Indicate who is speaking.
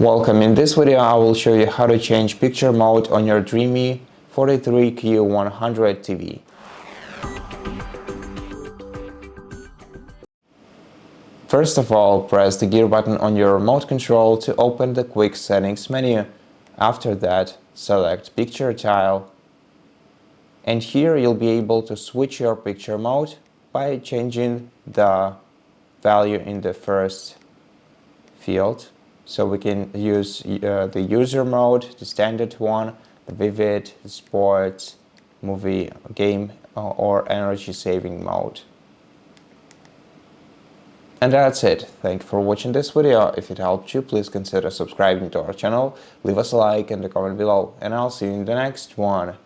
Speaker 1: Welcome. In this video I will show you how to change picture mode on your DREAME 43Q100 TV. First of all, press the gear button on your remote control to open the quick settings menu. After that, select picture tile, and here you'll be able to switch your picture mode by changing the value in the first field. So we can use the user mode, the standard one, the vivid, the sports, movie, game, or energy saving mode. And that's it. Thank you for watching this video. If it helped you, please consider subscribing to our channel, leave us a like and a comment below, and I'll see you in the next one.